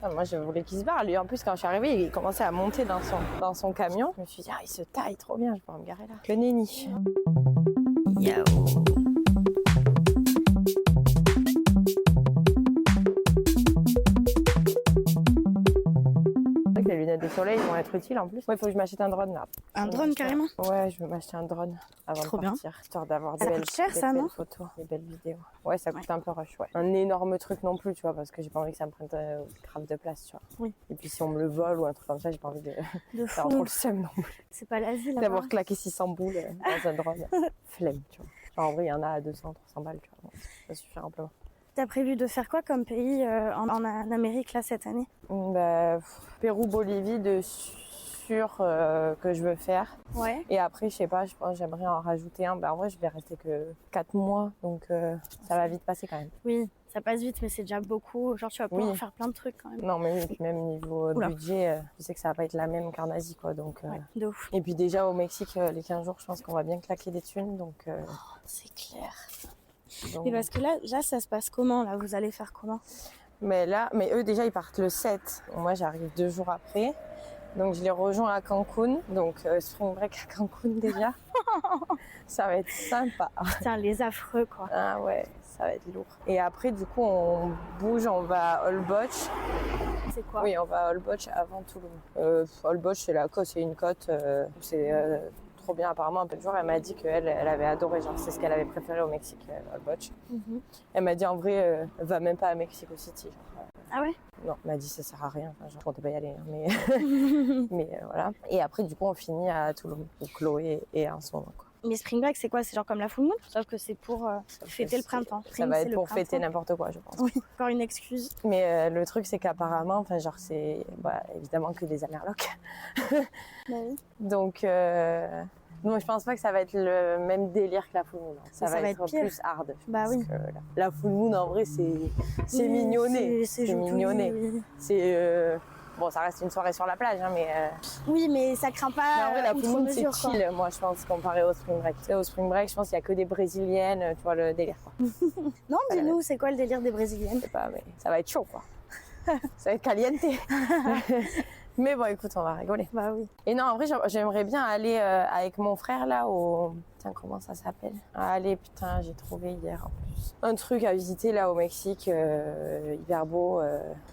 Enfin, moi, je voulais qu'il se barre. Lui, en plus, quand je suis arrivée, il commençait à monter dans son camion. Je me suis dit, il se taille trop bien, je vais pouvoir me garer là. Le nenni. Yo. Les lunettes de soleil vont être utiles en plus. Ouais, il faut que je m'achète un drone là. Un drone carrément? Ouais, je vais m'acheter un drone avant de partir, histoire d'avoir des belles photos, des belles vidéos. Ouais, ça coûte un peu rush, ouais. Un énorme truc non plus, tu vois, parce que j'ai pas envie que ça me prenne grave de place, tu vois. Oui. Et puis si on me le vole ou un truc comme ça, j'ai pas envie de faire trop le seum non plus. C'est pas la vie là. D'avoir claqué 600 boules dans un drone. Flemme, tu vois. Enfin, en vrai, il y en a à 200, 300 balles, tu vois. Bon, ça suffit amplement. T'as prévu de faire quoi comme pays en Amérique là cette année? Bah, Pérou, Bolivie, de sûr que je veux faire. Ouais. Et après, je sais pas, je pense que j'aimerais en rajouter un. Bah, en vrai, je vais rester que 4 mois, donc ça va vite passer quand même. Oui, ça passe vite, mais c'est déjà beaucoup. Genre, tu vas pouvoir faire plein de trucs quand même. Non, mais oui, puis même niveau budget, je sais que ça va pas être la même qu'en Asie, quoi. Donc, de ouf. Et puis déjà, au Mexique, les 15 jours, je pense qu'on va bien claquer des thunes, donc... c'est clair. Donc... Et parce que là, ça se passe comment, là? Vous allez faire comment? Mais eux, déjà, ils partent le 7. Moi, j'arrive 2 jours après. Donc, je les rejoins à Cancun. Donc, spring break à Cancun, déjà. Ça va être sympa. Putain, les affreux, quoi. Ah ouais, ça va être lourd. Et après, du coup, on bouge, on va à Holbox. C'est quoi? Oui, on va à Holbox avant Tulum. Holbox, c'est une côte. C'est trop bien, apparemment. Un peu de jour, elle m'a dit qu'elle avait adoré. Genre, c'est ce qu'elle avait préféré au Mexique, Holbox. Elle m'a dit, en vrai, va même pas à Mexico City. Genre, ah ouais? Non, elle m'a dit ça sert à rien. Enfin, je comptais pas y aller, hein, mais mais voilà. Et après, du coup, on finit à Tulum, où Chloé est en ce moment, quoi. Mais Spring Break, c'est quoi? C'est genre comme la full moon? Sauf que c'est pour fêter le printemps. Ça va être pour fêter n'importe quoi, je pense. Oui, encore une excuse. Mais le truc, c'est qu'apparemment, enfin, genre, c'est évidemment que des Amerlocs. Bah oui. Donc, non, je pense pas que ça va être le même délire que la full moon. Ça va être plus hard. Bah oui. La full moon, en vrai, c'est mignonné. C'est mignonné. Oui. C'est bon, ça reste une soirée sur la plage, hein, mais... Oui, mais ça craint pas. Mais en vrai, la full moon, c'est chill, moi, je pense, comparé au spring break. Tu sais, au spring break, je pense qu'il y a que des Brésiliennes, tu vois, le délire, quoi. Non, dis-nous, c'est quoi le délire des Brésiliennes? Je sais pas, mais ça va être chaud, quoi. Ça va être caliente. Mais bon, écoute, on va rigoler. Bah oui. Et non, en vrai, j'aimerais bien aller avec mon frère, là, au... Putain, comment ça s'appelle? Allez, putain, j'ai trouvé hier, en plus. Un truc à visiter, là, au Mexique, hyper beau.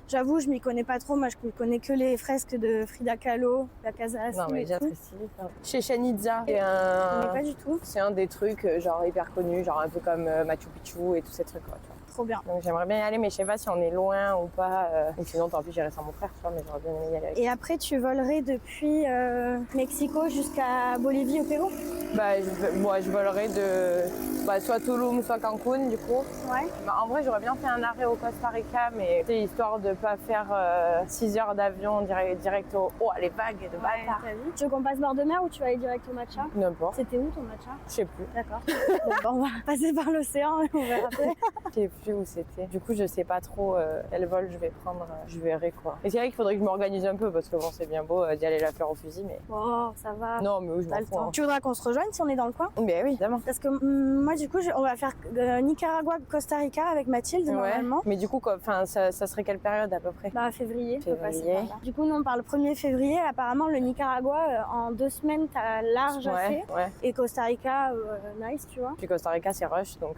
J'avoue, je m'y connais pas trop. Moi, je connais que les fresques de Frida Kahlo, la Casa Azul. Non, mais déjà très stylé. Chichén Itzá. Je connais pas du tout. C'est un des trucs, genre, hyper connu, genre un peu comme Machu Picchu et tous ces trucs, quoi, tu vois. Trop bien. Donc j'aimerais bien y aller, mais je sais pas si on est loin ou pas. Ou sinon, tant pis, j'irai sans mon frère, tu vois, mais j'aurais bien aimé y aller avec. Et après, tu volerais depuis Mexico jusqu'à Bolivie au Pérou? Bah, je volerai de soit Tulum, soit Cancun, du coup. Ouais. Bah, en vrai, j'aurais bien fait un arrêt au Costa Rica, mais c'est histoire de pas faire 6 heures d'avion direct au... Oh, les vagues de bâtard. Tu veux qu'on passe bord de mer ou tu vas aller direct au matcha? N'importe. C'était où ton matcha? Je sais plus. D'accord. Bon, on va passer par l'océan et on verra après. Je sais plus où c'était. Du coup, je sais pas trop quel vol je vais prendre. Je verrai, quoi. Et c'est vrai qu'il faudrait que je m'organise un peu, parce que bon, c'est bien beau d'y aller la faire au fusil, mais... Oh, ça va. Non, mais oui, je m'en fous. Hein. Tu voudras qu'on se rejoigne si on est dans le coin? Ben oui, évidemment. Parce que moi, du coup, on va faire Nicaragua, Costa Rica avec Mathilde, normalement. Mais du coup, ça serait quelle période à peu près? Bah, février. Du coup, nous, on parle 1er février. Apparemment, le Nicaragua, en 2 semaines, t'as large à faire. Ouais. Et Costa Rica, nice, tu vois. Puis Costa Rica, c'est rush, donc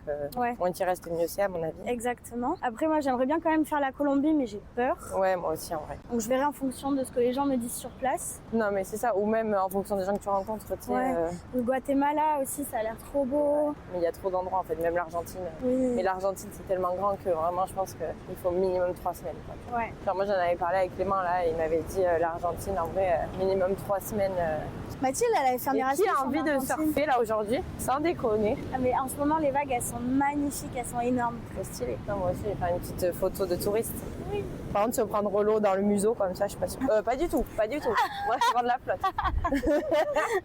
moins tu restes, mieux c'est, à mon avis. Exactement. Après, moi, j'aimerais bien quand même faire la Colombie, mais j'ai peur. Ouais, moi aussi, en vrai. Donc, je verrai en fonction de ce que les gens me disent sur place. Non, mais c'est ça. Ou même en fonction des gens que tu rencontres, tu sais. Le Guatemala aussi, ça a l'air trop beau. Mais il y a trop d'endroits, en fait, même l'Argentine. Oui. Mais l'Argentine, c'est tellement grand que vraiment, je pense qu'il faut minimum 3 semaines. Quoi. Ouais. Genre, moi, j'en avais parlé avec Clément, là, et il m'avait dit l'Argentine, en vrai, minimum 3 semaines. Mathilde, elle avait fait un Erasmus. Qui a envie de surfer, là, aujourd'hui? Sans déconner. Ah, mais en ce moment, les vagues, elles sont magnifiques, elles sont énormes. Trop stylé. Non, moi aussi, je vais faire une petite photo de touriste. Oui. Par contre, se prendre l'eau dans le museau, comme ça, je suis pas sûre. Pas du tout. Moi, je prends de la flotte.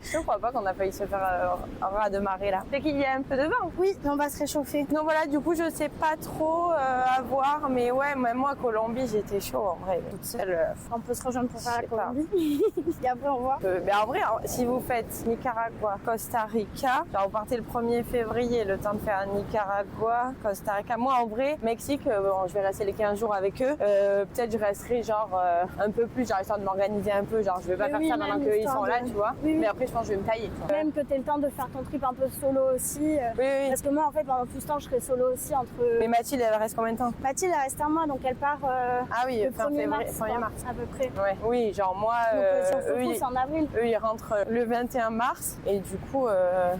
Je ne crois pas qu'on a failli se faire un raz de marée, là. C'est qu'il y a un peu de vent. Oui, on va se réchauffer. Donc voilà, du coup, je sais pas trop à voir, mais ouais, même moi, Colombie, j'étais chaud, en vrai. Toute seule. On peut se rejoindre pour faire la Colombie. Et après, on voit. Mais en vrai, si vous faites Nicaragua, Costa Rica, genre vous partez le 1er février, le temps de faire Nicaragua, Costa Rica. Moi, en vrai, Mexique, bon, je vais rester les 15 jours avec eux. peut-être je resterai genre un peu plus, genre histoire de m'organiser un peu, genre je vais pas faire ça pendant qu'ils sont là, tu vois. Mais après je pense que je vais me tailler. Tu vois. Même que t'aies le temps de faire ton trip un peu solo aussi. Oui. Parce que moi en fait pendant tout ce temps je serai solo aussi entre... Mais Mathilde elle reste combien de temps? Mathilde elle reste un mois donc elle part ah oui, le fin 1er février, mars, 1er mars. à peu près. Ouais. Oui, genre moi, Donc si on se retrouve, c'est en avril. Eux ils rentrent le 21 mars et du coup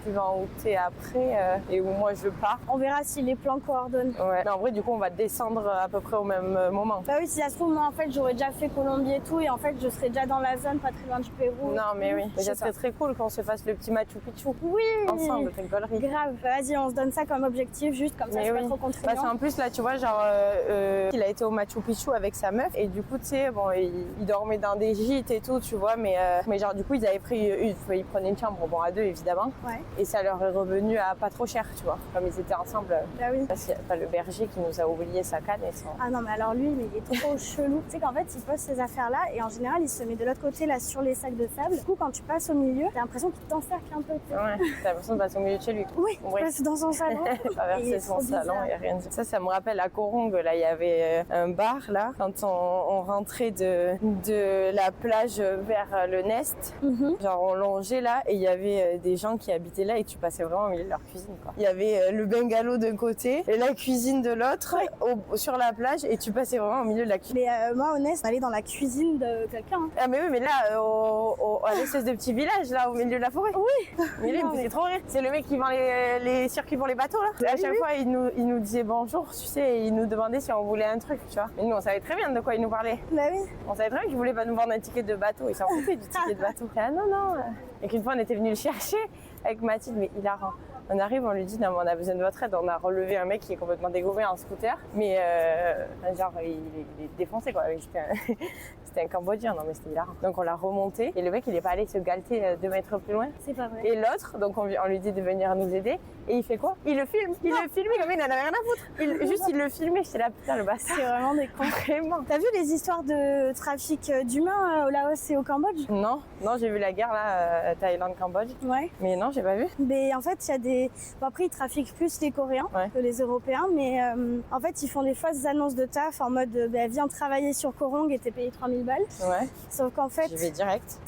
tu vas en août après et où moi je pars. On verra si les plans coordonnent. Ouais. Mais en vrai du coup on va descendre à peu près au même moment. Bah oui, si ça se trouve moi en fait j'aurais déjà fait Colombie et tout et en fait je serais déjà dans la zone pas très loin du Pérou. Non mais oui, mais ça serait très cool qu'on se fasse le petit Machu Picchu. Oui. Ensemble, t'es gaulerie. Grave, vas-y on se donne ça comme objectif juste comme ça Mais c'est oui. pas trop contraignant. Parce qu'en plus là tu vois genre il a été au Machu Picchu avec sa meuf et du coup tu sais bon il dormait dans des gîtes et tout tu vois mais genre du coup ils avaient pris ils prenaient une chambre bon à deux évidemment et ça leur est revenu à pas trop cher tu vois comme ils étaient ensemble. Bah oui. Parce qu'il y a pas le berger qui nous a oublié sa canne et son... Ah non mais alors lui mais il est trop chelou. Tu sais qu'en fait il pose ses affaires là et en général il se met de l'autre côté là sur les sacs de sable. Du coup quand tu passes au milieu t'as l'impression qu'il t'encercle un peu. Ouais, t'as l'impression de passer au milieu de chez lui. Oui, tu passes dans son salon. Traverser son salon et rien dire. Ça me rappelle à Corongue, là il y avait un bar là quand on rentrait de la plage vers le Nest. Genre on longeait là et il y avait des gens qui habitaient là et tu passais vraiment au milieu de leur cuisine quoi. Il y avait le bungalow d'un côté et la cuisine de l'autre sur la plage et tu passais vraiment au milieu de la cuisine. Mais moi au Nest on allait dans la cuisine de quelqu'un. Ah mais oui mais là à l'espèce de petit village là au milieu de la forêt. Oui. Mais lui il me faisait trop rire. C'est le mec qui vend les circuits pour les bateaux là. À chaque fois il nous disait bonjour tu sais et il nous demandait si on voulait un truc tu vois. Mais nous on savait très bien de quoi il nous parlait. Bah oui. On savait très bien qu'il voulait pas nous vendre un ticket de bateau. Il s'en foutait du ticket de bateau. Ah non. Et qu'une fois on était venu le chercher avec Mathilde mais hilarant. On arrive, on lui dit non mais on a besoin de votre aide. On a relevé un mec qui est complètement dégouré en scooter, mais genre il est défoncé quoi. C'était un Cambodgien, non mais c'était hilarant. Donc on l'a remonté et le mec il est pas allé se galter 2 mètres plus loin. C'est pas vrai. Et l'autre, donc on lui dit de venir nous aider et il fait quoi? Il le filme. Il le filmait comme il n'en avait rien à foutre. Il le filmait. J'étais là putain le bâtard. C'est vraiment des cons. Vraiment. T'as vu les histoires de trafic d'humains au Laos et au Cambodge? Non, j'ai vu la guerre là, Thaïlande-Cambodge. Ouais. Mais non, j'ai pas vu. Mais en fait, il y a des... Bon, après, ils trafiquent plus les Coréens que les Européens, mais en fait, ils font des fausses annonces de taf en mode viens travailler sur Corongue et t'es payé 3000 balles. Ouais. Sauf qu'en fait... Je vais direct.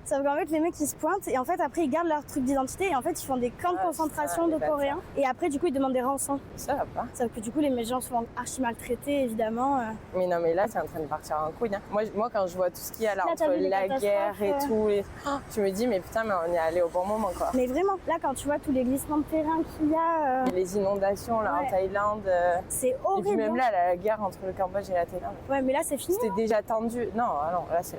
Sauf qu'en fait, les mecs, ils se pointent et en fait, après, ils gardent leur truc d'identité et en fait, ils font des camps de concentration de Coréens. Et après, du coup, ils demandent des rançons. Ça va pas. Sauf que du coup, les gens sont archi maltraités, évidemment. Mais non, mais là, c'est en train de partir en couille. Hein. Moi, quand je vois tout ce qu'il y a là, entre la guerre et tout, je me dis, mais putain, mais on est allé au bon moment, quoi. Mais vraiment, là, quand tu vois tous les glissements de terrain qu'il y a... Les inondations, là, en Thaïlande. C'est horrible. Et puis même là, la guerre entre le Cambodge et la Thaïlande. Ouais, mais là, c'est fini. C'était déjà tendu. Non, là, c'est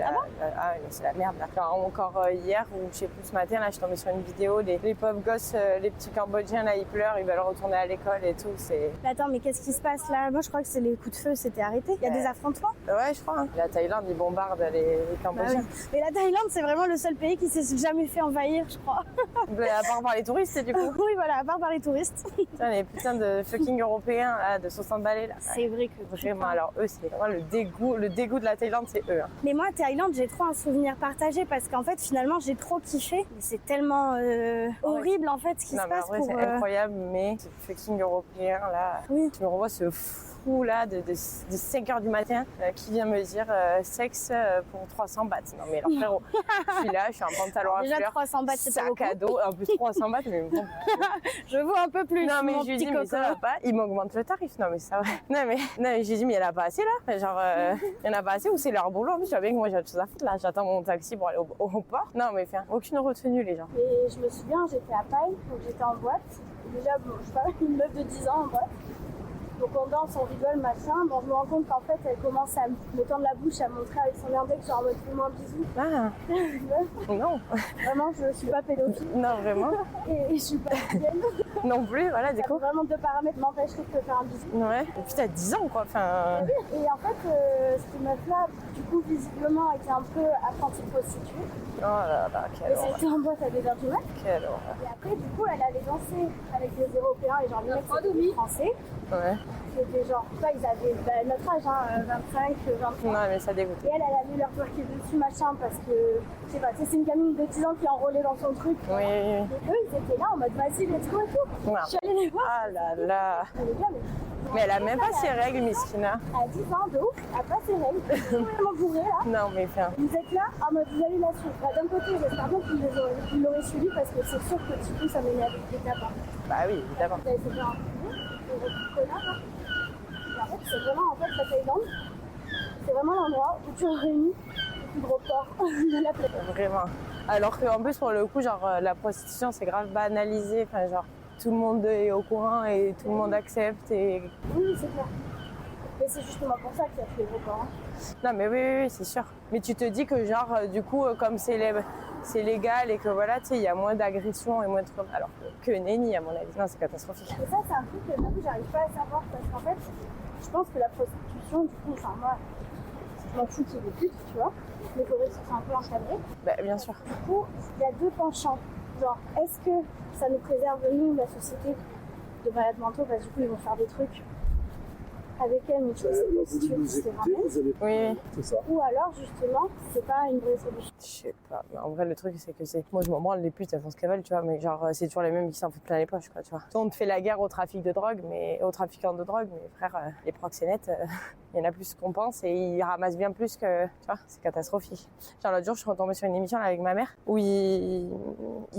c'est la merde, là. Genre, encore hier, ou je sais plus, ce matin, là, je suis tombée sur une vidéo, les pauvres gosses, les petits Cambodgiens, là, ils pleurent, ils veulent retourner à l'école et tout, c'est... Attends, mais qu'est-ce qui se passe là? Moi, je crois que c'est les coups de feu, c'était arrêté. Il y a des affrontements? Ouais, je crois. Hein. La Thaïlande, ils bombardent les Cambodgiens. Bah oui. Mais la Thaïlande, c'est vraiment le seul pays qui s'est jamais fait envahir, je crois. À part par les touristes, du coup. Oui, voilà, à part par les touristes. Putain, les putains de fucking européens, là, de 60 balais, là. C'est vrai que... Vraiment, alors eux, c'est vraiment le dégoût de la Thaïlande, c'est eux. Hein. Mais moi, Thaïlande, j'ai trop un souvenir partagé parce qu'en fait, finalement, j'ai trop kiffé. C'est tellement horrible, en fait, ce qui se passe. En vrai, c'est incroyable, mais ce fucking européen, là, tu me revois ce fou, là, de 5h du matin, qui vient me dire sexe pour 300 bahts. Non, mais alors, frérot, je suis là, je suis en pantalon à fleurs. Déjà, 300 bahts, c'est sac à dos, en plus 300 bahts, mais bon. Je veux un peu plus. Non, mais je lui dis, mais ça va pas, il m'augmente le tarif. Non, mais ça va. Non, mais j'ai dit, mais il n'y en a pas assez, là. Genre, il n'y en a pas assez ou c'est leur boulot. En plus, je savais que moi, j'ai autre chose à faire, là. J'attends mon taxi pour aller au port. Non, mais faire aucune retenue, les gens. Et je me souviens, j'étais à Paille, donc j'étais en boîte. Déjà, bon, je sais pas, une meuf de 10 ans en boîte. Donc on danse, on rigole, machin. Bon, je me rends compte qu'en fait, elle commence à me tendre la bouche, à montrer avec son index, genre en mode fais-moi un bisou. Ah non. Vraiment, je suis pas pédophile. Non, vraiment. Et je suis pas lesbienne. Non plus, voilà, du coup. Vraiment 2 paramètres m'empêcheraient de te faire un bisou. Ouais. Et puis t'as 10 ans, quoi. Enfin... Et en fait, cette meuf-là, du coup, visiblement, était un peu apprentie prostituée. Oh là là, quelle horreur. Et ça a été en boîte à 2h du mat. Quelle horreur. Et après, du coup, elle allait danser avec les Européens et genre les mecs c'était des Français. Ouais. C'était genre, je sais pas, ils avaient notre âge, hein, 25, 23. Non, mais ça dégoûte. Et elle a mis leur twerker dessus, machin, parce que, je sais pas, c'est une gamine de 10 ans qui est enrôlée dans son truc. Oui. Et eux, ils étaient là en mode, vas-y, let's go et tout. Ouais. Je suis allée les voir. Ah là là. Elle est bien, mais Mais elle a même pas ses règles, Miskina. Elle a 10 ans, de ouf, elle a pas ses règles. Elle est complètement bourrée là. Non, mais enfin. Vous êtes là, en mode vous allez la suivre. Bah, d'un côté, j'espère bien qu'ils l'auraient suivi parce que c'est sûr que du coup ça m'énerve des tapins. Bah oui, évidemment. Vous avez fait un connard là. Et en fait, c'est vraiment la Thaïlande. C'est vraiment l'endroit où tu réunis le plus gros porc de la planète. Vraiment. Alors qu'en plus, pour le coup, genre, la prostitution, c'est grave banalisé. Enfin, genre, tout le monde est au courant et tout le monde accepte. Et... Oui, c'est clair. Mais c'est justement pour ça qu'il y a fait gros porc. Non, mais oui, c'est sûr. Mais tu te dis que, genre, du coup, comme c'est légal et que voilà, tu sais, il y a moins d'agressions et moins de trucs. Alors que nenni, à mon avis. Non, c'est catastrophique. Et ça, c'est un truc que même j'arrive pas à savoir parce qu'en fait, je pense que la prostitution, du coup, enfin, moi, je m'en fous qu'il y ait des putes, tu vois, mais il faudrait que ce soit un peu encadré. Bah, bien sûr. Du coup, il y a deux penchants. Genre, est-ce que ça nous préserve, nous, la société, de malades mentaux, parce que du coup, ils vont faire des trucs avec elle, mais tu vois, c'est prostituée qui se ramène. Oui. C'est ça. Ou alors, justement, c'est pas une vraie solution. Je sais pas, mais en vrai, le truc, c'est que moi, je m'en branle, les putes, elles font ce qu'elles veulent, tu vois, mais genre, c'est toujours les mêmes qui s'en foutent plein les poches, quoi, tu vois. On te fait la guerre au trafic de drogue, aux trafiquants de drogue, mais frère, les proxénètes, il y en a plus qu'on pense et ils ramassent bien plus que, tu vois, c'est catastrophique. Genre, l'autre jour, je suis retombée sur une émission là, avec ma mère où ils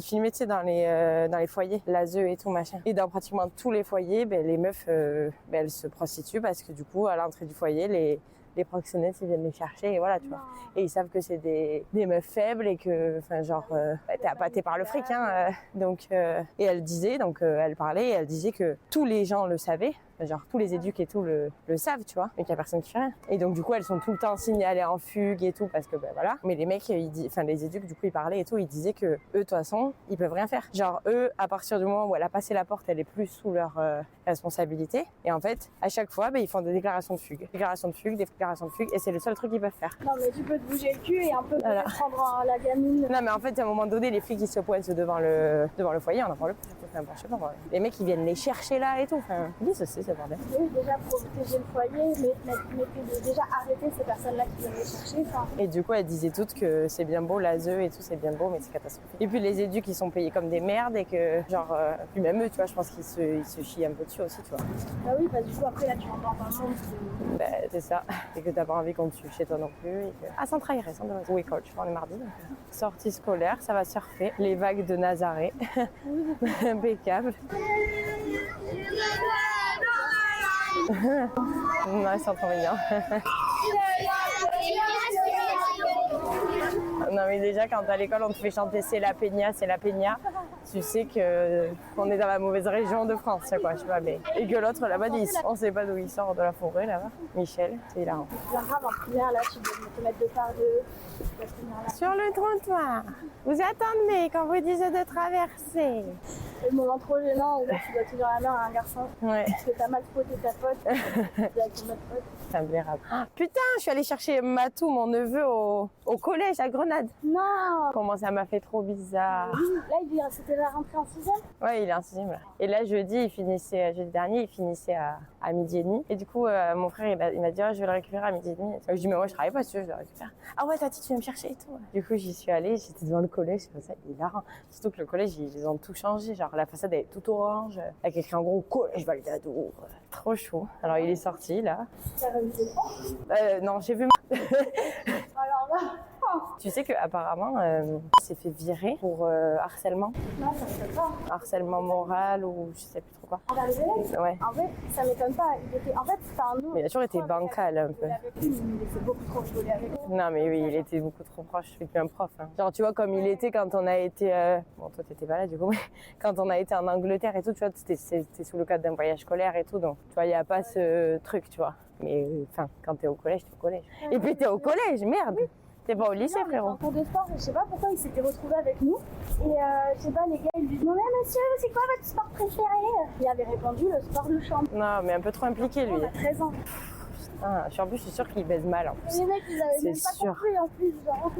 filmaient, tu sais, dans les foyers, l'ASE et tout, machin. Et dans pratiquement tous les foyers, les meufs, elles se prostituent parce que du coup, à l'entrée du foyer, les proxénètes, ils viennent les chercher et voilà, tu vois. Et ils savent que c'est des meufs faibles et que, enfin, genre, t'es appâté par le fric, hein. Donc, et elle disait, elle parlait et elle disait que tous les gens le savaient. Genre tous les éduques et tout le savent, tu vois, mais qu'il y a personne qui fait rien. Et donc du coup elles sont tout le temps signalées en fugue et tout parce que voilà. Mais les mecs, les éduques, du coup ils parlaient et tout, ils disaient que eux de toute façon ils peuvent rien faire. Genre eux, à partir du moment où elle a passé la porte, elle est plus sous leur responsabilité. Et en fait, à chaque fois, ils font des déclarations de fugue, des déclarations de fugue, et c'est le seul truc qu'ils peuvent faire. Non mais tu peux te bouger le cul et un peu Voilà. prendre la gamine. Non mais en fait à un moment donné, les flics ils se pointent devant le foyer, on en parle plus. Enfin, bon, je sais pas moi. Les mecs ils viennent les chercher là et tout. Enfin, oui, c'est bordel. Oui, déjà protéger le foyer, mais déjà arrêter ces personnes-là qui viennent les chercher. Enfin... Et du coup, elles disaient toutes que c'est bien beau, l'ASE et tout, c'est bien beau, mais c'est catastrophique. Et puis les éducs, ils sont payés comme des merdes et que, genre, puis même eux, tu vois, je pense qu'ils se chient un peu dessus aussi, tu vois. Ah oui, du coup, après, là, tu rentres dans un monde qui... Bah, c'est ça. Et que t'as pas envie qu'on te tue chez toi non plus. Et que... Ah, sans trahir, sans dommage. Oui, coach, on est mardi. Donc... Sortie scolaire, ça va surfer. Les vagues de Nazaré. Impeccable. Non, ils sont trop mignons. Non mais déjà quand à l'école on te fait chanter c'est la peña, tu sais qu'on est dans la mauvaise région de France, quoi, je sais pas, mais... Et que l'autre là-bas, on sait pas d'où il sort de la forêt là-bas. Michel, c'est hilarant. C'est grave, en primaire là, tu dois te mettre de part de... Sur le trottoir, vous attendez quand vous disent de traverser. Le moment trop gênant où là, tu dois tenir la main à un garçon. Ouais. Parce que t'as mal spoté ta pote. Avec ton autre pote. Ça me plaira. Ah, putain, je suis allée chercher Matou, mon neveu, au collège à Grenade. Non. Comment ça m'a fait trop bizarre. Là, c'était la rentrée en 6e. Ouais, il est en 6e là. Et là, jeudi dernier, il finissait à midi et demi. Et du coup, mon frère, il m'a dit, oh, je vais le récupérer à midi et demi. Je lui ai dit, mais ouais, je travaille pas, si tu veux, je le récupère. Ah ouais, Tati, tu viens me chercher et tout. Du coup, j'y suis allée, j'étais devant le collège, c'est comme ça, il est hilarant. Surtout que le collège, ils ont tout changé. Genre, la façade, elle est toute orange, avec écrit en gros, collège Valdadour. Trop chaud. Alors, il est sorti, là. T'as révisé le Non, j'ai vu. Alors là. Tu sais qu'apparemment, il s'est fait virer pour harcèlement. Non, ça m'étonne pas. Harcèlement moral ou je sais plus trop quoi. Envers les élèves. Ouais. En vrai, ça m'étonne pas. En fait, c'est un nom. Mais il a toujours été bancal un peu. Il fait beaucoup trop rigoler avec lui. Non mais oui, il était beaucoup trop proche, c'est plus un prof. Hein. Genre tu vois comme il était quand on a été... Bon toi t'étais pas là du coup, mais quand on a été en Angleterre et tout, tu vois, c'était sous le cadre d'un voyage scolaire et tout, donc tu vois, il n'y a pas ce truc, tu vois. Mais enfin, quand t'es au collège, t'es au collège. Et puis t'es au collège, merde. T'es pas au lycée, frérot. En cours de sport, je sais pas pourquoi il s'était retrouvé avec nous. Et je sais pas, les gars, ils lui demandaient, monsieur, c'est quoi votre sport préféré? Il avait répondu, le sport de chambre. Non, mais un peu trop impliqué, lui. On a 13 ans. Ah, en plus, je suis sûre qu'il baise mal, en plus. Les mecs, ils avaient même pas sûr. compris, en plus, genre.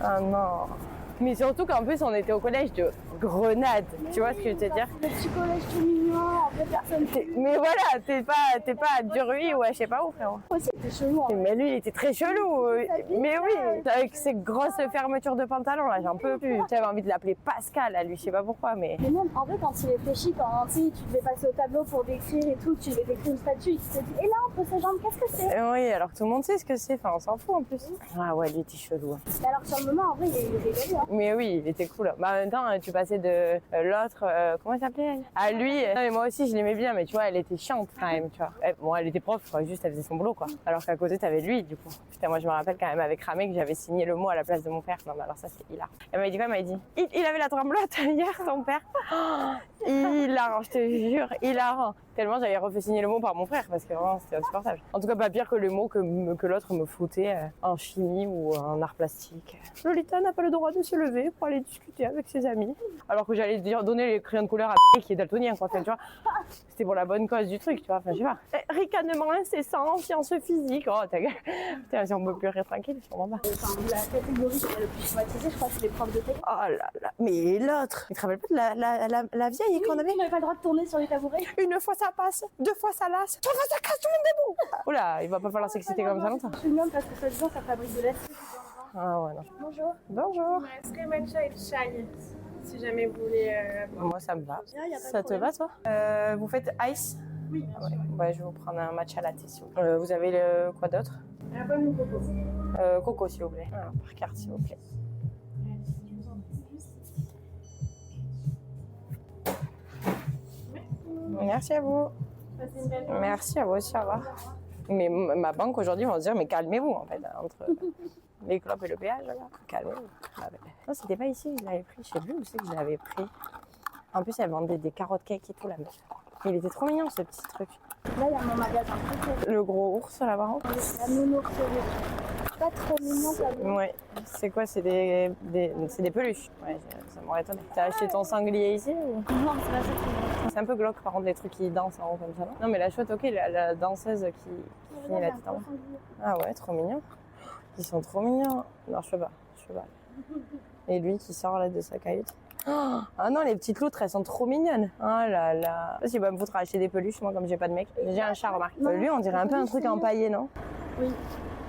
Ah non. Mais surtout qu'en plus, on était au collège de Grenade. Tu vois ce que je veux te dire? Le petit collège tout mignon, en vrai, personne. Mais voilà, t'es pas à Duruy ou à je sais pas où, frérot. Aussi, c'était chelou. Hein. Mais lui, il était très chelou. Mais oui, avec ses grosses fermetures de pantalon, là, j'en peux plus. J'avais envie de l'appeler Pascal, à lui, je sais pas pourquoi, mais... Mais même, en vrai, quand il réfléchit, quand tu devais passer au tableau pour décrire et tout, tu devais décrire une statue, il te dit, et là, entre ses jambes, qu'est-ce que c'est? Oui, alors que tout le monde sait ce que c'est, enfin, on s'en fout en plus. Ah ouais, lui, il était chelou. Hein. Mais alors, sur le moment, en vrai, il est gagné. Hein. Mais oui, il était cool. Bah, en même temps, tu passais de l'autre, comment elle s'appelait elle? À lui. Non, mais moi aussi, je l'aimais bien, mais tu vois, elle était chiante quand même, tu vois. Bon, elle était prof, quoi, juste elle faisait son boulot, quoi. Alors qu'à côté, t'avais lui, du coup. Putain, moi, je me rappelle quand même avec Ramé que j'avais signé le mot à la place de mon père. Non, mais alors ça, c'était hilarant. Elle m'avait dit quoi? Elle m'avait dit, il avait la tremblote hier, ton père. Oh, hilarant, je te jure, hilarant. Tellement j'avais refait signer le mot par mon frère parce que vraiment c'était insupportable. En tout cas pas pire que le mot que l'autre me foutait en chimie ou en art plastique. Lolita n'a pas le droit de se lever pour aller discuter avec ses amis. Alors que j'allais dire donner les crayons de couleur à qui est daltonien quoi. Enfin, tu vois, c'était pour la bonne cause du truc, tu vois. Enfin, je sais pas. Ricanement incessant, sciences physiques. Oh ta gueule. Putain, si on peut plus rire tranquille, sûrement pas. Enfin, la catégorie qui m'a le plus traumatisée, je crois, c'est les profs de télé. Oh là là. Mais l'autre, tu te rappelles pas de la vieille qu'on avait? On n'avait pas le droit de tourner sur les tabourets. Une fois ça passe, deux fois ça lasse, trois fois ça casse, tout le monde debout. Oula, il va pas falloir s'exciter comme ça longtemps. Je suis mignonne parce que soi-disant ça fabrique de l'acide. Ah ouais, non. Bonjour. Bonjour. Est-ce que matcha et chai, si jamais vous voulez... Moi ça me va. Y a pas de Ça te problème. va toi Vous faites ice? Oui. Ah ouais. Ouais, je vais vous prendre un matcha latte s'il vous plaît. Vous avez le quoi d'autre? Un bon coco. Coco s'il vous plaît. Ah, par carte s'il vous plaît. Merci à vous. Passez une belle journée. Merci à vous aussi, au revoir. Mais ma banque aujourd'hui vont se dire, mais calmez-vous en fait, entre les clopes et le péage, là. Calmez-vous. Ah, ben, non, c'était pas ici que je l'avais pris, je sais plus où c'est que je l'avais pris. En plus, elle vendait des carottes cake et tout, la meuf. Il était trop mignon ce petit truc. Là, il y a mon magasin préféré. Le gros ours là-bas. La nounours. Pas trop mignon comme Ouais. C'est quoi? C'est des peluches. Ouais, ça m'aurait étonné. T'as acheté ton sanglier ici ou... Non, c'est pas ça qui me C'est un peu glauque par contre les trucs qui dansent en haut comme ça. Non mais la chouette, ok, la danseuse qui finit la tête en bas. Ah ouais, trop mignon. Ils sont trop mignons. Non, je peux pas. Et lui qui sort là de sa cahute. Oh, ah non, les petites loutres, elles sont trop mignonnes. Oh là là. Si va me foutre à acheter des peluches, moi, comme j'ai pas de mec. J'ai un chat, remarque. Non, Lui, on dirait un peu un truc empaillé, non? Oui.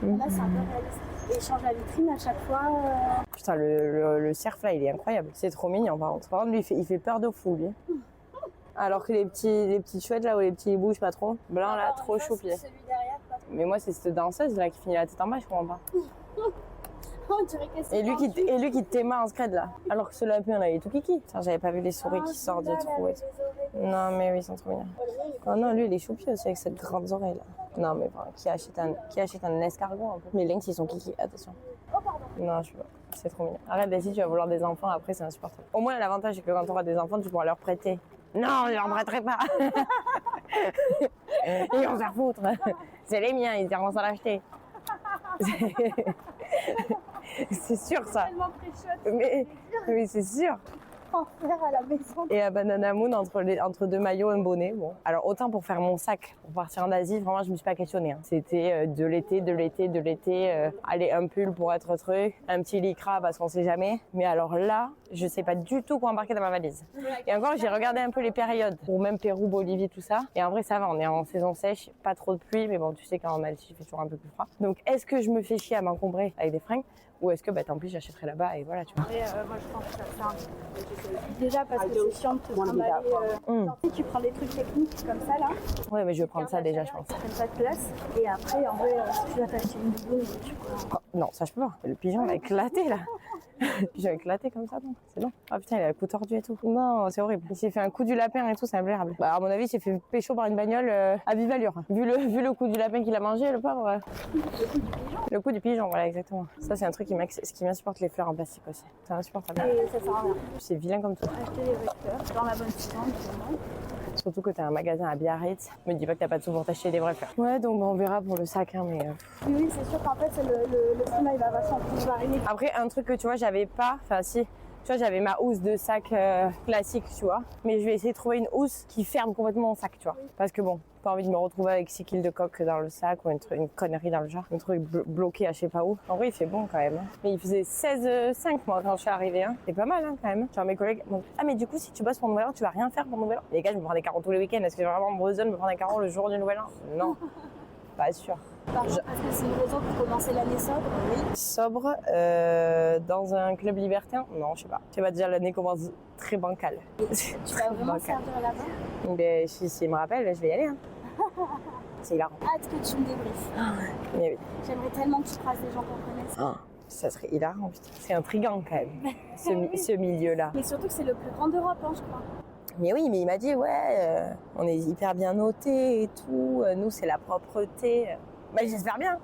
Là, c'est un peu réaliste. Et il change la vitrine à chaque fois. Putain, le cerf là, il est incroyable. C'est trop mignon, par contre. Par contre, lui, il fait peur de fou, lui. Alors que les petites chouettes là, ou les petits bougent pas trop. Blanc là, trop choupier. Celui derrière, pas trop. Mais moi, c'est cette danseuse là qui finit la tête en bas, je comprends pas. On dirait que c'est Et lui qui t'aima en scred là. Alors que ce lapin là, il est tout kiki. Putain, j'avais pas vu les souris qui sortent du trou et tout. Non, mais oui, ils sont trop mignons. Oh non, lui, il est choupi aussi avec cette grande oreille là. Non, mais enfin, qui achète un escargot un peu? Mais lynx, ils sont kiki, attention. Oh, pardon. Non, je sais pas. C'est trop mignon. Arrête d'essayer, tu vas vouloir des enfants, après c'est insupportable. Au moins, l'avantage, c'est que quand tu auras des enfants, tu pourras leur prêter. Non, je leur prêterai pas. Ils vont se faire foutre. C'est les miens, ils iront s'en l'acheter. C'est sûr ça. Tellement précieuse. Mais c'est sûr. En faire à la maison. Et à Banana Moon, entre deux maillots, un bonnet. Bon. Alors autant pour faire mon sac, pour partir en Asie, vraiment je me suis pas questionnée. Hein. C'était de l'été. Allez, un pull pour être truc, un petit lycra parce qu'on sait jamais. Mais alors là, je sais pas du tout quoi embarquer dans ma valise. Et encore, j'ai regardé un peu les périodes, ou même Pérou, Bolivie, tout ça. Et en vrai, ça va, on est en saison sèche, pas trop de pluie, mais bon, tu sais qu'en Maldives, il fait toujours un peu plus froid. Donc, est-ce que je me fais chier à m'encombrer avec des fringues? Ou est-ce que, tant pis, j'achèterai là-bas et voilà, tu vois. Et moi, je pense que ça sert. Déjà parce que c'est chiant de te trimballer. Si tu prends des trucs techniques comme ça, là. Ouais, mais je vais prendre ça déjà, je pense. Ça prend pas de place. Et après, en vrai, si tu vas t'acheter une doudoune, tu vois. Oh, non, ça je peux pas. Le pigeon va éclater là. Le pigeon éclaté comme ça, non, c'est bon. Ah putain, il a le cou tordu et tout. Non, c'est horrible. Il s'est fait un coup du lapin et tout, c'est imbérable. Bah, à mon avis, il s'est fait pécho par une bagnole à vive allure. Vu le coup du lapin qu'il a mangé, le pauvre. Le coup du pigeon, voilà, exactement. Ça, c'est un truc qui m'insupporte, les fleurs en plastique aussi. C'est insupportable. Et ça sert à rien. C'est vilain comme tout. Acheter des vecteurs dans la bonne saison, évidemment. Surtout que t'as un magasin à Biarritz. Me dis pas que t'as pas de sous pour t'acheter des vraies fleurs. Ouais, donc on verra pour le sac, hein, mais. Oui, c'est sûr qu'en fait, le climat, il va vachement plus varier. Après, un truc que tu vois, j'avais pas, enfin si, tu vois, j'avais ma housse de sac classique, tu vois. Mais je vais essayer de trouver une housse qui ferme complètement mon sac, tu vois. Parce que bon, Pas envie de me retrouver avec 6 kilos de coque dans le sac ou une connerie dans le genre. Un truc bloqué à je sais pas où. En vrai, il fait bon quand même. Hein. Mais il faisait 16,5 moi quand je suis arrivée. Hein. C'est pas mal hein, quand même. Genre mes collègues m'ont dit, ah mais du coup si tu bosses pour Nouvel An, tu vas rien faire pour Nouvel An. Les gars, je me prends des carreaux tous les week-ends. Est-ce que j'ai vraiment besoin de me prendre des carreaux le jour du Nouvel An? Non, pas sûr. Par contre, est-ce que c'est une raison pour commencer l'année sobre? Oui. Sobre, dans un club libertin? Non, je sais pas. Je sais pas, déjà l'année commence très bancale. Tu vas vraiment servir là-bas? Ben, si me rappelle, je vais y aller. Hein. C'est hilarant. Hâte que tu me débriefes. Mais oui. J'aimerais tellement que tu croises des gens qu'on connaisse. Oh, ça serait hilarant, putain. C'est intriguant quand même, ce milieu-là. Mais surtout que c'est le plus grand d'Europe, hein, je crois. Mais oui, mais il m'a dit, ouais, on est hyper bien notés et tout. Nous, c'est la propreté. Bah, j'espère bien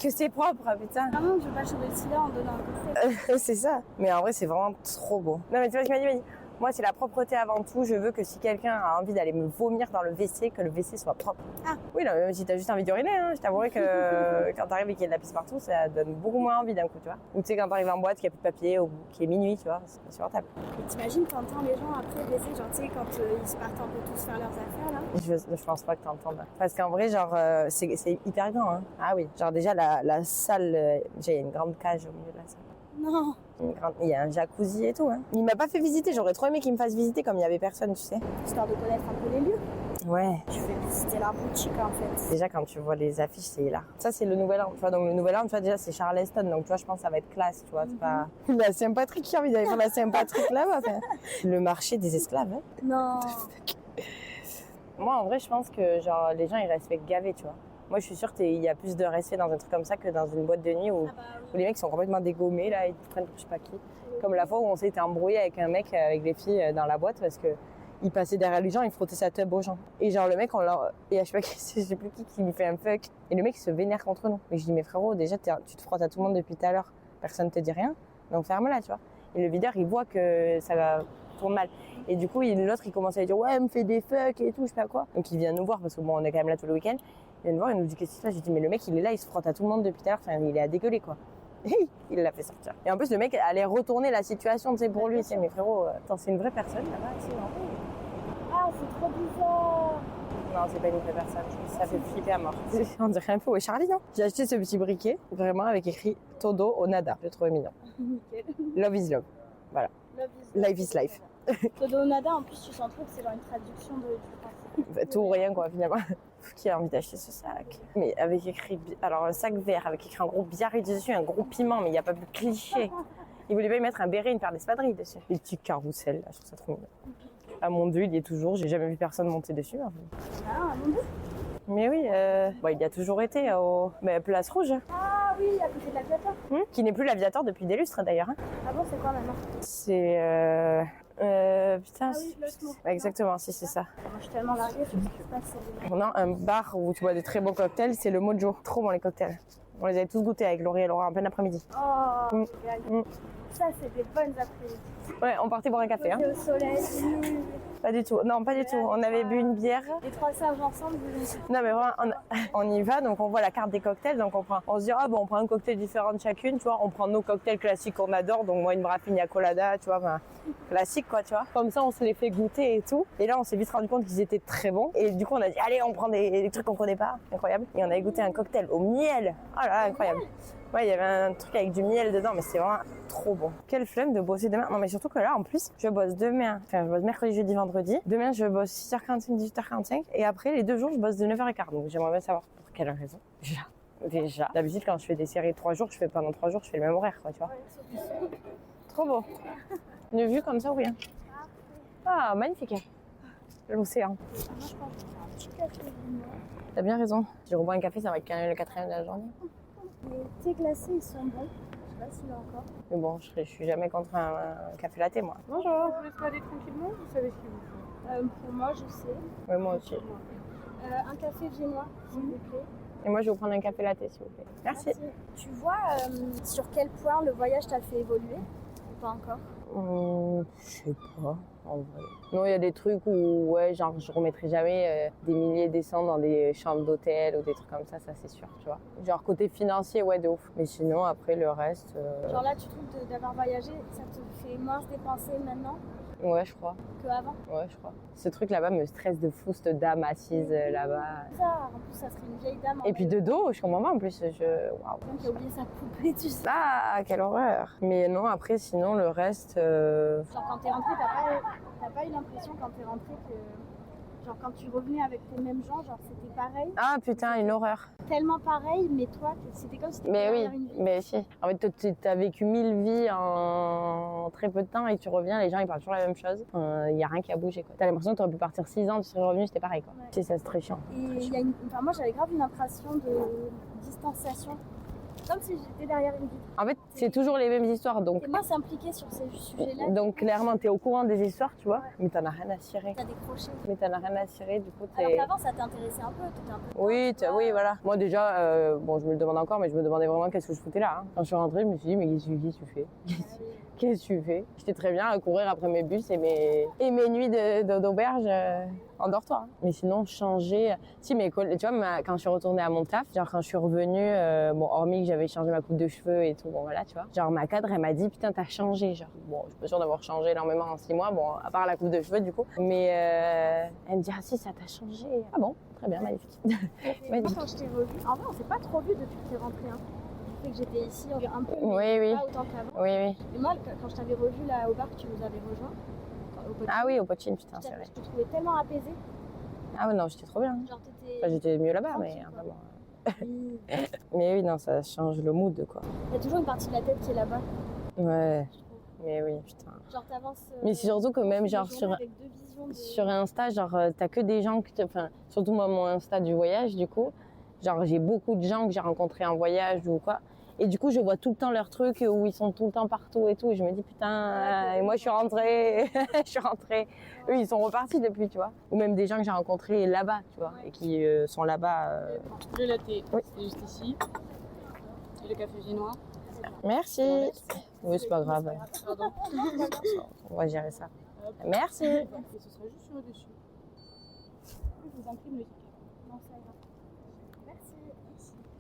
que c'est propre, putain. Vraiment, je veux pas changer le sida en donnant un coup. C'est ça. Mais en vrai, c'est vraiment trop beau. Non, mais tu vois ce qu'il m'a dit? Moi, c'est la propreté avant tout. Je veux que si quelqu'un a envie d'aller me vomir dans le WC, que le WC soit propre. Ah oui, non, mais si t'as juste envie d'uriner, hein, je t'avouerai que quand t'arrives et qu'il y a de la pisse partout, ça donne beaucoup moins envie d'un coup, tu vois. Ou tu sais, quand t'arrives en boîte, qu'il n'y a plus de papier, ou qu'il est minuit, tu vois, c'est insupportable. Et t'imagines, t'entends les gens après le WC, genre, tu sais, quand ils se partent un peu tous faire leurs affaires, là? Je pense pas que t'entendes. Parce qu'en vrai, genre, c'est hyper grand, hein. Ah oui, genre déjà, la salle, j'ai une grande cage au milieu de la salle. Non. Il y a un jacuzzi et tout. Hein. Il m'a pas fait visiter, j'aurais trop aimé qu'il me fasse visiter comme il y avait personne, tu sais. Histoire de connaître un peu les lieux. Ouais. Je vais visiter la boutique en fait. Déjà quand tu vois les affiches, c'est là. Ça c'est le Nouvel An, tu vois. Donc le Nouvel An, tu vois déjà c'est Charleston, donc tu vois je pense que ça va être classe, tu vois. C'est pas la Saint-Patrick qui a envie d'aller faire la Saint-Patrick là-bas. Enfin. Le marché des esclaves. Hein. Non. Moi en vrai je pense que genre les gens ils respectent gavé, tu vois. Moi, je suis sûre qu'il y a plus de respect dans un truc comme ça que dans une boîte de nuit où, où les mecs sont complètement dégommés, là, ils te prennent pour je sais pas qui. Comme la fois où on s'était embrouillé avec un mec, avec des filles dans la boîte parce qu'il passait derrière les gens, il frottait sa tub aux gens. Et genre, le mec, et je sais pas qui, je sais plus qui lui fait un fuck. Et le mec, il se vénère contre nous. Et je dis, mais frérot, déjà, tu te frottes à tout le monde depuis tout à l'heure. Personne te dit rien. Donc ferme-la, tu vois. Et le videur, il voit que ça tourne mal. Et du coup, l'autre, il commence à lui dire, ouais, elle me fait des fuck et tout, je sais pas quoi. Donc il vient nous voir parce que bon, on est quand même là tout le week-end. Il vient nous voir, il nous dit qu'est-ce qui se passe. Je dis mais le mec il est là, il se frotte à tout le monde depuis tout à l'heure, enfin, il est à dégueuler quoi. Et il l'a fait sortir. Et en plus le mec allait retourner la situation, tu sais, pour lui, tu sais, mais frérot, attends, c'est une vraie personne là-bas, tu sais, non? Ah, c'est trop bizarre. Non, c'est pas une vraie personne, ça fait flipper à mort. On dirait un peu ouais, Charlie, non? J'ai acheté ce petit briquet, vraiment avec écrit Todo Onada, je trouvais mignon. Nickel. Love is love, voilà. Life is life. Todo Onada, en plus tu sens trop que c'est genre une traduction du français. Tout ou rien quoi finalement. Qui a envie d'acheter ce sac? Mais avec écrit, alors un sac vert avec écrit un gros biarré dessus, un gros piment, mais il n'y a pas plus cliché. Il voulait pas y mettre un béret, une paire d'espadrilles dessus. Et le petit carrousel, là, je trouve ça trop mignon. À Mondeux, il y est toujours, j'ai jamais vu personne monter dessus. Hein. Ah, à Mondeux? Mais oui, bon, il y a toujours été mais Place Rouge. Ah oui, à côté de l'Aviateur. Qui n'est plus l'Aviateur depuis des lustres d'ailleurs. Hein. Ah bon, c'est quoi maintenant? C'est putain, ah oui, exactement, si c'est ça. Moi, je suis tellement larguée, je sais pas si c'est... Non, un bar où tu bois des très beaux cocktails, c'est le Mojo. Trop bon les cocktails. On les avait tous goûtés avec Laurie et Laura en plein après-midi. Oh, génial. Ça, c'est des bonnes après-midi. Ouais, on partait boire un café. Hein. Au soleil. Pas du tout. Non, pas du tout. On avait bu une bière. Les trois sages ensemble, vous... Non, mais vraiment, on y va. Donc, on voit la carte des cocktails. Donc, on se dit, ah bon, on prend un cocktail différent de chacune. Tu vois, on prend nos cocktails classiques qu'on adore. Donc, moi, une Raffigna Colada, tu vois, ben, classique, quoi, tu vois. Comme ça, on se les fait goûter et tout. Et là, on s'est vite rendu compte qu'ils étaient très bons. Et du coup, on a dit, allez, on prend des trucs qu'on connaît pas. Incroyable. Et on avait goûté un cocktail au miel. Oh là là, incroyable. Ouais, il y avait un truc avec du miel dedans, mais c'est vraiment trop bon. Quelle flemme de bosser demain. Non, mais surtout que là, en plus, je bosse demain. Enfin, je bosse mercredi, jeudi, vendredi. Demain, je bosse 6h45, 18h45. Et après, les 2 jours, je bosse de 9h15. Donc, j'aimerais bien savoir pour quelle raison. Déjà. D'habitude, quand je fais des séries de 3 jours, pendant 3 jours, je fais le même horaire, quoi, tu vois. Trop beau. Une vue comme ça ou rien? Ah, magnifique. L'océan. Moi, je pense que un petit café. T'as bien raison. Si je rebois un café, ça va être quand même le 4e de la journée. Les thés glacés, ils sont bons. Je sais pas s'il y en a encore. Mais bon, je suis jamais contre un café latte, moi. Bonjour. Vous voulez se aller tranquillement? Vous savez ce qu'il vous faut? Pour moi, je sais. Oui, moi aussi. Un café viennois, s'il vous plaît. Et moi, je vais vous prendre un café latte, s'il vous plaît. Merci. Tu vois sur quel point le voyage t'a fait évoluer ou pas encore? Je sais pas. en vrai. Non, il y a des trucs où, ouais, genre, je remettrai jamais des milliers des cents dans des chambres d'hôtel ou des trucs comme ça c'est sûr, tu vois. Genre, côté financier, ouais, de ouf. Mais sinon, après, le reste... Genre là, tu trouves d'avoir voyagé, ça te fait moins se dépenser maintenant Ouais, je crois. qu'avant? Ouais, je crois. Ce truc là-bas me stresse de fou, cette dame assise là-bas. Ça, en plus, ça serait une vieille dame. Et puis de dos, je comprends pas en plus. Waouh. Quelqu'un qui a oublié sa poupée, tu sais. Ah, quelle horreur. Mais non, après, sinon, le reste... Genre quand t'es rentrée, t'as pas eu l'impression quand t'es rentrée que... Genre quand tu revenais avec tes mêmes gens, genre c'était pareil. Ah putain, une horreur. Tellement pareil, mais toi, c'était comme si t'étais Mais derrière oui, une vie. mais si. En fait, t'as vécu 1000 vies en très peu de temps et tu reviens, les gens ils parlent toujours la même chose. Il y a rien qui a bougé, quoi. T'as l'impression que t'aurais pu partir 6 ans, tu serais revenu, c'était pareil, quoi. Ouais. C'est ça, c'est très chiant. Et il y a enfin, moi j'avais grave une impression de distanciation. Comme si j'étais derrière une vitre. En fait, c'est toujours les mêmes histoires, donc... Et moi s'impliquer sur ces sujets-là. Donc clairement, t'es au courant des histoires, tu vois, mais t'en as rien à cirer. T'as décroché. Mais t'en as rien à cirer, du coup, Alors t'es... qu'avant ça t'intéressait un peu, t'étais un peu... Oui, oui, voilà. Moi déjà, bon, je me le demande encore, mais je me demandais vraiment qu'est-ce que je foutais là. Hein. Quand je suis rentrée, je me suis dit, mais qu'est-ce que tu fais? Qu'est-ce que tu fais? J'étais très bien à courir après mes bus et mes nuits d'auberge en dortoir. Hein. Mais sinon, changer... Si, mais tu vois, quand je suis retournée à mon taf, genre quand je suis revenue, bon, hormis que j'avais changé ma coupe de cheveux et tout, bon voilà, tu vois. Genre ma cadre, elle m'a dit, putain, t'as changé. Genre, bon, je suis pas sûre d'avoir changé énormément en 6 mois, bon, à part la coupe de cheveux du coup. Mais elle me dit, ah si, ça t'a changé. Ah bon, très bien, magnifique. Moi quand je t'ai revue, en vrai on s'est pas trop vu depuis que t'es rentrée. Hein. Que j'étais ici un peu, mais oui. pas autant qu'avant. Oui, oui. Et moi, quand je t'avais revu là au bar que tu nous avais rejoint, ah oui, au Pochine, putain, c'est vrai. Je te trouvais tellement apaisée. Ah ouais, non, j'étais trop bien. Genre, enfin, j'étais mieux là-bas, mais vraiment. Oui. Mais oui, non, ça change le mood, quoi. Il y a toujours une partie de la tête qui est là-bas. Ouais. Mais oui, putain. Genre, t'avances. Mais c'est surtout que même, genre, sur Insta, genre, t'as que des gens que enfin, surtout moi, mon Insta du voyage, du coup. Genre, j'ai beaucoup de gens que j'ai rencontrés en voyage ou quoi. Et du coup, je vois tout le temps leurs trucs où ils sont tout le temps partout et tout. Et je me dis, putain, et moi, je suis rentrée. Eux, ils sont repartis depuis, tu vois. Ou même des gens que j'ai rencontrés là-bas, tu vois. Et qui sont là-bas. Le latte, oui. c'est juste ici. Et le café génois. Merci. Oui, c'est pas grave. Pardon. On va gérer ça. Hop. Merci. Et ce sera juste sur le dessus. Je vous imprime le ticket. Non, ça ira. Merci.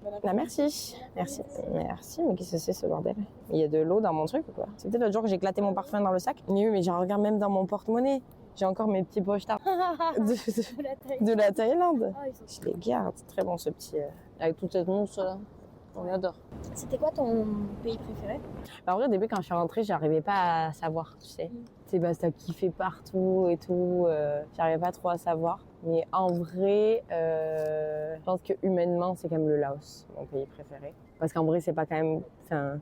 Ah, merci. Merci, mais qu'est-ce que c'est ce bordel? Il y a de l'eau dans mon truc ou quoi? C'était l'autre jour que j'ai éclaté mon parfum dans le sac. Mais oui, mais j'en regarde même dans mon porte-monnaie. J'ai encore mes petits pochards de la Thaïlande. Oh, je les garde. Très bon ce petit... avec toute cette mousse là. On adore. C'était quoi ton pays préféré? En vrai, au début, quand je suis rentrée, j'arrivais pas à savoir, tu sais. Tu sais, bah, ça kiffait partout et tout. J'arrivais pas trop à savoir. Mais en vrai, je pense que humainement, c'est quand même le Laos, mon pays préféré. Parce qu'en vrai, c'est pas quand même... Enfin,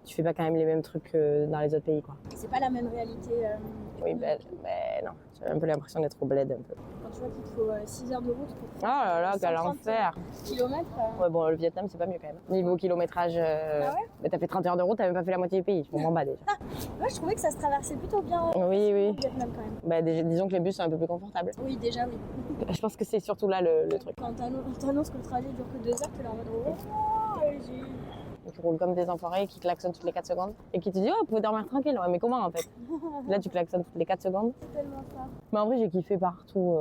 tu fais pas quand même les mêmes trucs que dans les autres pays, quoi. C'est pas la même réalité. Oui, mais non. J'ai un peu l'impression d'être au bled, un peu. Quand tu vois qu'il te faut 6 heures de route pour... Oh là là, quel enfer! Kilomètres. Ouais, bon, le Vietnam, c'est pas mieux quand même. Niveau kilométrage, Ah ouais? mais t'as fait 30 heures de route, t'as même pas fait la moitié du pays. Je comprends pas déjà. Moi, je trouvais que ça se traversait plutôt bien. Oui. Le Vietnam quand même. Bah, disons que les bus sont un peu plus confortables. Oui, déjà, oui. Je pense que c'est surtout là le truc. Quand on t'annonce que le trajet dure que 2 heures, t'es là en mode oh, allez-y. Qui roulent comme des enfoirés, qui klaxonnent toutes les 4 secondes et qui te disent oh, vous pouvez dormir tranquille. Ouais, mais comment en fait? Là, tu klaxonnes toutes les 4 secondes. C'est tellement ça. Mais en vrai, j'ai kiffé partout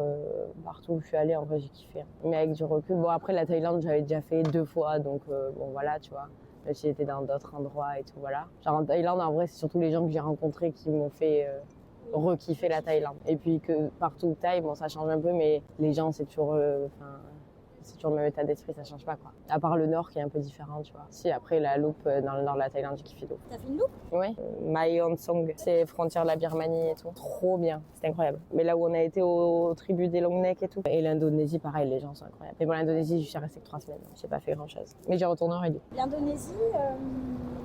où je suis allée. En vrai, j'ai kiffé. Mais avec du recul, bon, après la Thaïlande, j'avais déjà fait 2 fois, donc bon, voilà, tu vois. J'ai été dans d'autres endroits et tout, voilà. Genre en Thaïlande, en vrai, c'est surtout les gens que j'ai rencontrés qui m'ont fait re-kiffer la Thaïlande. Et puis que partout où t'ailles, bon, ça change un peu, mais les gens, c'est toujours... c'est toujours le même état d'esprit, ça change pas quoi. À part le nord qui est un peu différent, tu vois. Si, après la loupe dans le nord de la Thaïlande, j'ai kiffé d'eau. T'as fait une loupe? Oui. Mae Hong Son, c'est frontière de la Birmanie et tout. Trop bien, c'était incroyable. Mais là où on a été aux tribus des Long Neck et tout. Et l'Indonésie, pareil, les gens sont incroyables. Mais bon, l'Indonésie, je suis restée que 3 semaines, j'ai pas fait grand chose. Mais j'y retournerai du coup. L'Indonésie,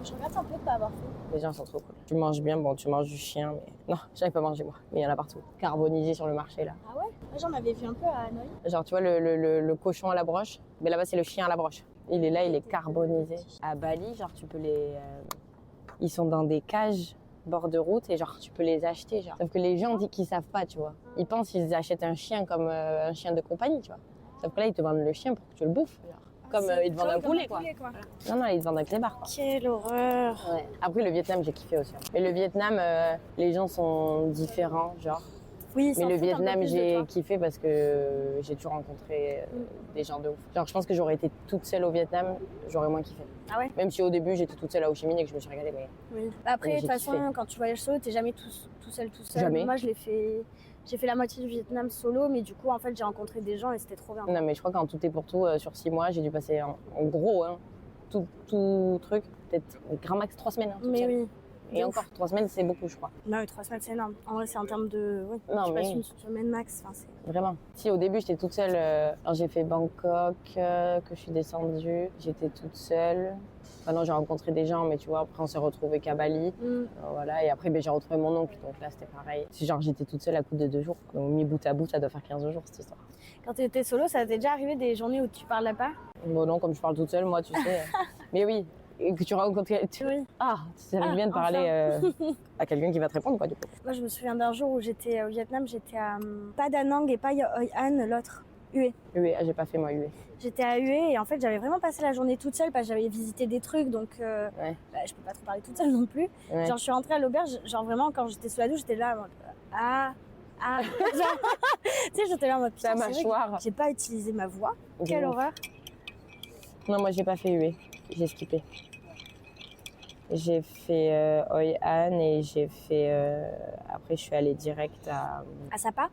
je regrette un peu de pas avoir fait. Les gens sont trop cool. Tu manges bien, bon, tu manges du chien, mais non, j'avais pas mangé moi. Mais il y en a partout. Carbonisé sur le marché là. Ah ouais? Moi, j'en avais vu un peu à Hanoï. Genre, tu vois, le cochon à la broche, mais là-bas, c'est le chien à la broche. Il est là, il est carbonisé. À Bali, genre, tu peux les... Ils sont dans des cages bord de route et genre, tu peux les acheter, genre. Sauf que les gens disent qu'ils savent pas, tu vois. Ils pensent qu'ils achètent un chien comme un chien de compagnie, tu vois. Sauf que là, ils te vendent le chien pour que tu le bouffes, genre. Ah comme ils te vendent un poulet, quoi. Non, ils te vendent un clébard, quoi. Quelle horreur. Ouais. Après, le Vietnam, j'ai kiffé aussi. Mais le Vietnam, les gens sont différents, genre. Oui, mais le Vietnam, j'ai kiffé parce que j'ai toujours rencontré des gens de ouf. Genre, je pense que j'aurais été toute seule au Vietnam, j'aurais moins kiffé. Ah ouais? Même si au début, j'étais toute seule à Ho Chi Minh et que je me suis régalée. Mais... Oui. Après, de toute façon, quand tu voyages solo, t'es jamais tout seul. Jamais. Moi, j'ai fait la moitié du Vietnam solo, mais du coup, en fait, j'ai rencontré des gens et c'était trop bien. Non, mais je crois qu'en tout et pour tout, sur 6 mois, j'ai dû passer en gros, hein, tout truc, peut-être grand max 3 semaines. Hein, mais oui. Et encore, 3 semaines, c'est beaucoup, je crois. Non, mais 3 semaines, c'est énorme. En vrai, c'est en termes de... Oui, non, tu mais... passes une semaine max. Enfin, vraiment. Si, au début, j'étais toute seule. Alors, j'ai fait Bangkok, que je suis descendue. J'étais toute seule. Enfin, non, j'ai rencontré des gens, mais tu vois, après, on s'est retrouvés qu'à Bali. Voilà, et après, j'ai retrouvé mon oncle. Donc là, c'était pareil. Genre, j'étais toute seule à coup de 2 jours. Donc, mis bout à bout, ça doit faire 15 jours, cette histoire. Quand tu étais solo, ça t'est déjà arrivé des journées où tu parlais pas? Bon, non, comme je parle toute seule, moi, tu sais. Mais oui. Et que tu rencontres... Oui. Ah, ça fait bien de parler à quelqu'un qui va te répondre, quoi, du coup. Moi, je me souviens d'un jour où j'étais au Vietnam, j'étais à pas Da Nang et pas Hoi An, l'autre, Hue. Hue, j'ai pas fait moi Hue. J'étais à Hue et en fait, j'avais vraiment passé la journée toute seule parce que j'avais visité des trucs, donc ouais. Je peux pas trop parler toute seule non plus. Ouais. Genre, je suis rentrée à l'auberge, genre vraiment, quand j'étais sous la douche, j'étais là, genre, tu sais, j'étais là en mode, putain, mâchoire. J'ai pas utilisé ma voix. Quelle horreur. Non, moi, j'ai pas fait Hue, j'ai skippé. J'ai fait Hoi An et j'ai fait... Après, je suis allée direct à... À Sapa?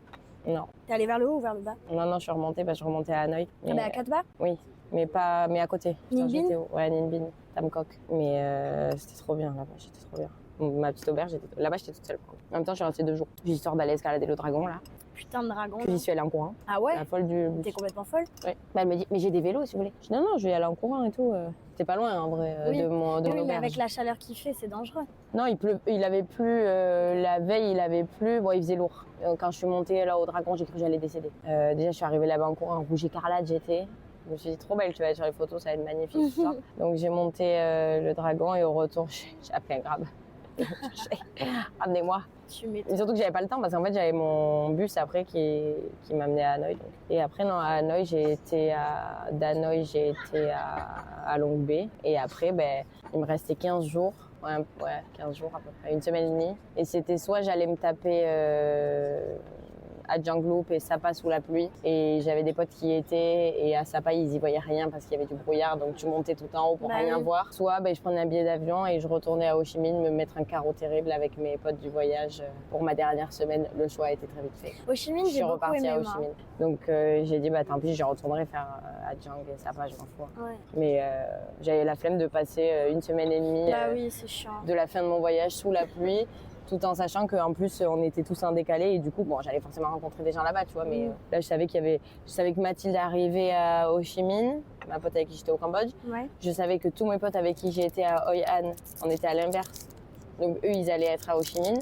Non. T'es allée vers le haut ou vers le bas? Non, je suis remontée, je suis remontée à Hanoï. Mais à Cat Ba? Oui, mais à côté. Ninh Binh? Ouais, Ninh Binh, Tam Coc. Mais c'était trop bien là-bas, j'étais trop bien. Ma petite auberge, là-bas, j'étais toute seule. En même temps, je suis restée 2 jours. J'ai histoire d'aller escalader le dragon, là. Putain de dragon. Puis j'y suis allée en courant. Ah ouais? La folle du... T'es complètement folle? Ouais. Bah, elle me dit, mais j'ai des vélos si vous voulez. Je dis, non, je vais y aller en courant et tout. C'était pas loin en vrai oui. de mon oui, auberge. mais avec la chaleur qu'il fait, c'est dangereux. Non, il avait plu. La veille, il avait plu. Bon, il faisait lourd. Quand je suis montée là au dragon, j'ai cru que j'allais décéder. Déjà, je suis arrivée là-bas en courant, en rouge écarlate, j'étais. Je me suis dit, trop belle, tu vas être sur les photos, ça va être magnifique. Tout ça. Donc, j'ai monté le dragon et au retour, j'ai appelé un grab. Ramenez-moi. Mais surtout que j'avais pas le temps parce qu'en fait j'avais mon bus après qui m'amenait à Hanoï. Donc. Et après non, à Hanoï d'Hanoï j'ai été à Long Bay et après il me restait 15 jours. Ouais, 15 jours à peu près, 1 semaine et demie. Et c'était soit j'allais me taper à Jangloop et Sapa sous la pluie. Et j'avais des potes qui y étaient et à Sapa ils y voyaient rien parce qu'il y avait du brouillard, donc tu montais tout en haut pour rien voir. Soit je prenais un billet d'avion et je retournais à Ho Chi Minh me mettre un carreau terrible avec mes potes du voyage pour ma dernière semaine. Le choix a été très vite fait. Ho Chi Minh, j'ai beaucoup aimé. Je suis repartie à Ho Chi Minh. Donc j'ai dit tant pis, je retournerai faire à Jang et Sapa, je m'en fous. Ouais. Mais j'avais la flemme de passer 1 semaine et demie oui, c'est chiant. De la fin de mon voyage sous la pluie. Tout en sachant qu'en plus on était tous en décalé et du coup j'allais forcément rencontrer des gens là-bas, tu vois, mais là je savais que Mathilde arrivait à Ho Chi Minh, ma pote avec qui j'étais au Cambodge. Ouais. Je savais que tous mes potes avec qui j'ai été à Hoi An, on était à l'inverse. Donc eux ils allaient être à Ho Chi Minh.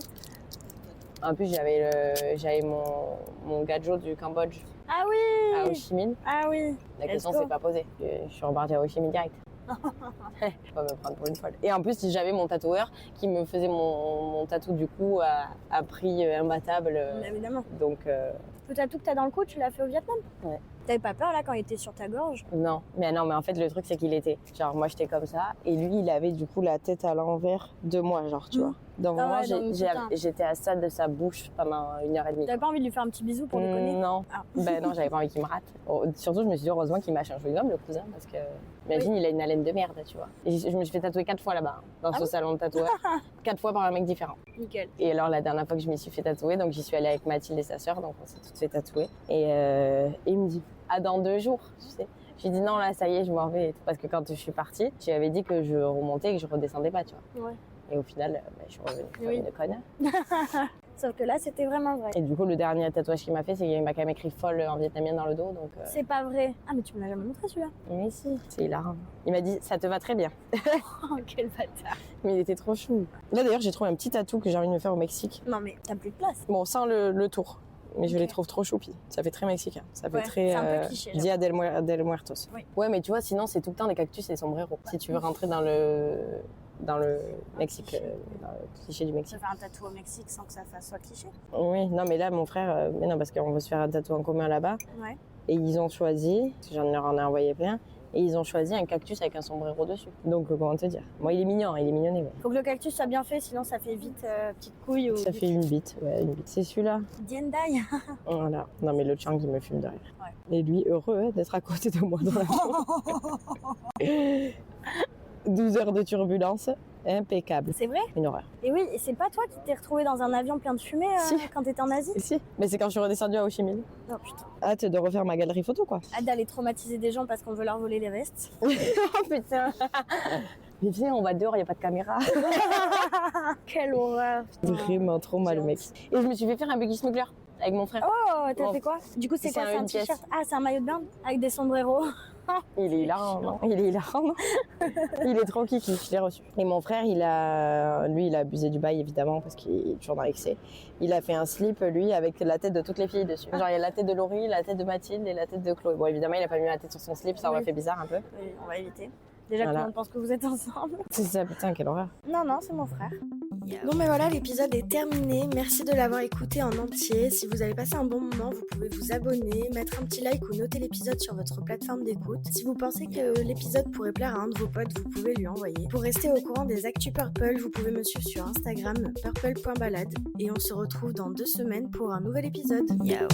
En plus j'avais mon gadjo du Cambodge. Ah oui. À Ho Chi Minh. Ah oui. La question s'est pas posée. Je suis repartie à Ho Chi Minh direct. Je vais pas me prendre pour une folle. Et en plus, j'avais mon tatoueur qui me faisait mon tatou du cou à prix imbattable. Évidemment. Donc. Le tatou que t'as dans le cou, tu l'as fait au Vietnam? Ouais. T'avais pas peur là quand il était sur ta gorge? Non, mais en fait le truc c'est qu'il était. Genre moi j'étais comme ça et lui il avait du coup la tête à l'envers de moi, genre tu vois. Donc moi j'étais à ça de sa bouche pendant 1h30. T'avais pas envie de lui faire un petit bisou pour déconner? Non. Non, j'avais pas envie qu'il me rate. Surtout je me suis dit heureusement qu'il m'a changé d'homme le cousin parce que imagine il a une haleine de merde, tu vois. Et je me suis fait tatouer 4 fois là-bas dans ce salon de tatouage. 4 fois par un mec différent. Nickel. Et alors la dernière fois que je m'y suis fait tatouer, donc j'y suis allée avec Mathilde et sa sœur, donc on s'est toutes fait tatouer. Et il me dit dans 2 jours, tu sais. J'ai dit non là ça y est je m'en vais et tout. Parce que quand je suis partie, je lui avais dit que je remontais et que je redescendais pas, tu vois. Ouais. Et au final, je suis revenue comme une conne. Sauf que là, c'était vraiment vrai. Et du coup, le dernier tatouage qu'il m'a fait, c'est qu'il m'a quand même écrit folle en vietnamien dans le dos. Donc, C'est pas vrai. Ah, mais tu me l'as jamais montré celui-là. Mais si, c'est hilarant. Il m'a dit, ça te va très bien. Oh, quel bâtard. Mais il était trop chou. Là d'ailleurs, j'ai trouvé un petit tatou que j'ai envie de me faire au Mexique. Non, mais t'as plus de place. Bon, sans le tour. Mais je les trouve trop choupis. Ça fait très mexicain. Ça fait très un peu cliché, Dia del Muertos. Oui. Ouais, mais tu vois, sinon c'est tout le temps des cactus et des sombreros. Si tu veux rentrer dans le Mexique, dans le cliché du Mexique. Tu veux faire un tatou au Mexique sans que ça soit cliché? Oui, non, mais là, mon frère, mais non, parce qu'on veut se faire un tatou en commun là-bas. Ouais. Et ils ont choisi, parce que j'en leur en ai envoyé plein, Et ils ont choisi un cactus avec un sombrero dessus. Donc, comment te dire? Moi, il est mignon, il est mignonné. Ouais. Faut que le cactus soit bien fait, sinon ça fait vite petite couille. Ou Ça fait une bite, ouais, une bite. C'est celui-là. Diendai. Voilà. Non, mais le Chang, il me fume de rire. Ouais. Et lui, heureux d'être à côté de moi dans la 12 heures de turbulence, impeccable. C'est vrai? Une horreur. Et oui, et c'est pas toi qui t'es retrouvé dans un avion plein de fumée Si. quand t'étais en Asie? Et si, mais c'est quand je suis redescendue à Ho Chi Minh. Oh putain. Hâte de refaire ma galerie photo, quoi. Hâte d'aller traumatiser des gens parce qu'on veut leur voler les vestes. Oh putain. Mais viens, on va dehors, il n'y a pas de caméra. Quelle horreur. putain. Vraiment trop mal, J'ai mec. Et je me suis fait faire un buggy smuggler avec mon frère. Oh, t'as Bon. fait quoi? Du coup, c'est quoi? C'est un une pièce. t-shirt? Ah, c'est un maillot de bain avec des sombreros. Il est hilarant, non? Il est hilarant, non? Il est trop kiki, je l'ai reçu. Et mon frère, lui, il a abusé du bail, évidemment, parce qu'il est toujours dans l'excès. Il a fait un slip, lui, avec la tête de toutes les filles dessus. Genre, il y a la tête de Laurie, la tête de Mathilde et la tête de Chloé. Bon, évidemment, il a pas mis la tête sur son slip, ça aurait Oui. fait bizarre un peu. Oui, on va éviter. Déjà que Voilà. tout le monde pense que vous êtes ensemble. C'est ça, putain, quelle horreur. Non, non, c'est mon frère. Bon mais voilà, l'épisode est terminé. Merci de l'avoir écouté en entier. Si vous avez passé un bon moment, vous pouvez vous abonner, mettre un petit like ou noter l'épisode sur votre plateforme d'écoute. Si vous pensez que l'épisode pourrait plaire à un de vos potes, vous pouvez lui envoyer. Pour rester au courant des actus Purple, vous pouvez me suivre sur Instagram purple.balade et on se retrouve dans 2 semaines pour un nouvel épisode. Yao.